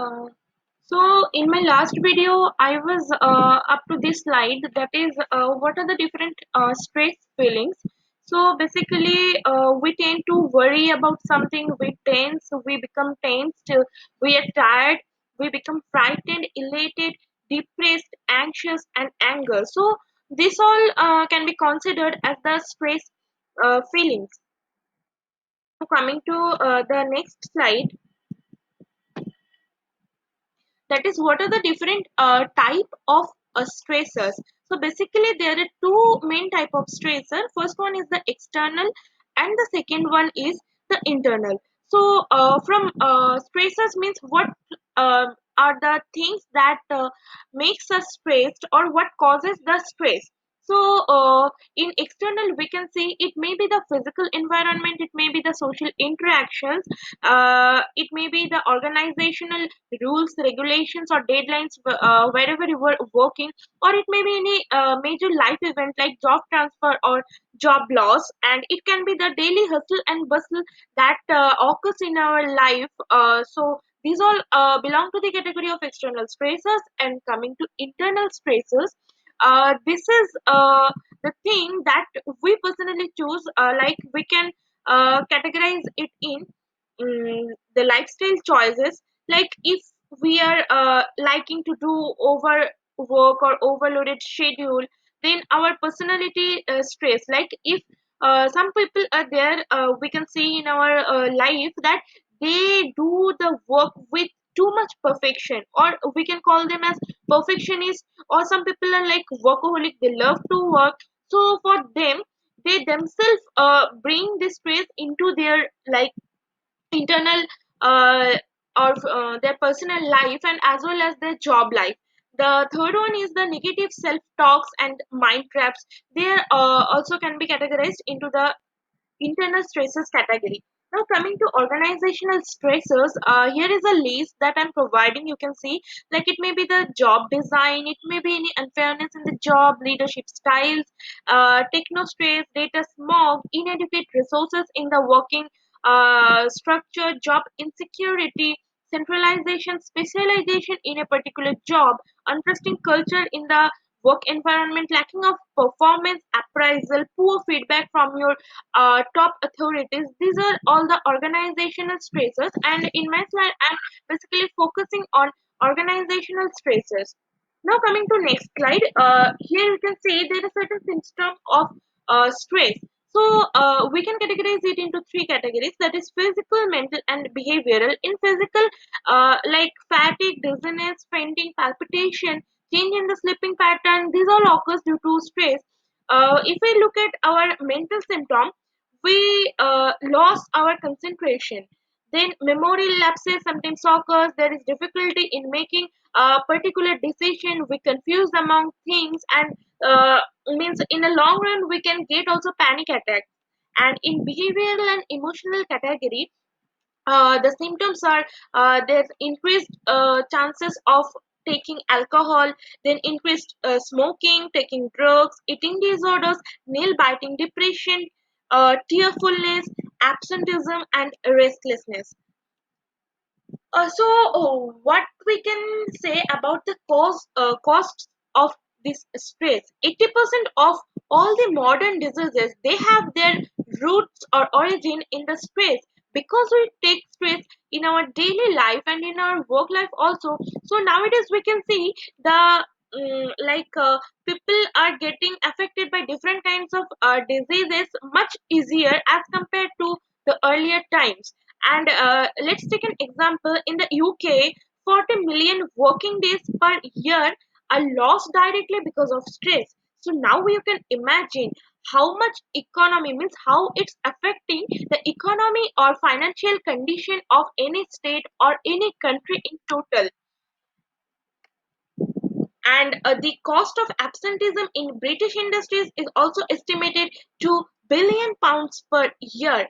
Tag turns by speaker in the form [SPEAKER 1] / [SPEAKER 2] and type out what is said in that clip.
[SPEAKER 1] Uh, so in my last video, I was up to this slide that is what are the different stress feelings. So basically, we tend to worry about something, we tense, we become tensed, we are tired, we become frightened, elated, depressed, anxious, and anger. So this all can be considered as the stress feelings. So coming to the next slide, that is what are the different type of stressors. So basically there are two main type of stressor. First one is the external and the second one is the internal. So from stressors means what uh, are the things that makes us stressed or what causes the stress. So in external we can see it may be the physical environment, it may be the social interactions, it may be the organizational rules, regulations, or deadlines wherever you were working, or it may be any major life event like job transfer or job loss, and it can be the daily hustle and bustle that occurs in our life. So these all belong to the category of external stresses. And coming to internal stresses, this is the thing that we personally choose. Like we can categorize it in the lifestyle choices, like if we are liking to do over work or overloaded schedule, then our personality stress, like if some people are there, we can see in our life that they do the work with too much perfection, or we can call them as perfectionist, or some people are like workaholic, they love to work. So for them, they themselves bring this stress into their like internal uh, or their personal life and as well as their job life. The third one is the negative self talks and mind traps. They are, also can be categorized into the internal stresses category. Now coming to organizational stressors, here is a list that I'm providing. You can see, like it may be the job design, it may be any unfairness in the job, leadership styles, techno stress, data smog, inadequate resources in the working structure, job insecurity, centralization, specialization in a particular job, untrusting culture in the work environment, lacking of performance appraisal, poor feedback from your top authorities. These are all the organizational stresses, and in my slide I'm basically focusing on organizational stresses. Now coming to next slide, here you can see there is certain symptom of stress. So we can categorize it into three categories, that is physical, mental, and behavioral. In physical, like fatigue, dizziness, fainting, palpitation, change in the sleeping pattern, these all occurs due to stress. If we look at our mental symptom, we lost our concentration. Then memory lapses sometimes occurs. There is difficulty in making a particular decision. We confuse among things, and means in a long run we can get also panic attacks. And in behavioral and emotional category, the symptoms are there's increased chances of taking alcohol, then increased smoking, taking drugs, eating disorders, nail biting, depression, tearfulness, absenteeism, and restlessness. What we can say about the costs of this stress? 80% of all the modern diseases, they have their roots or origin in the stress, because we take stress in our daily life and in our work life also. So nowadays we can see the people are getting affected by different kinds of diseases much easier as compared to the earlier times. And let's take an example. In the UK, 40 million working days per year are lost directly because of stress. So now you can imagine how much economy means, how it's affecting the economy or financial condition of any state or any country in total. And the cost of absenteeism in British industries is also estimated to £1 billion per year.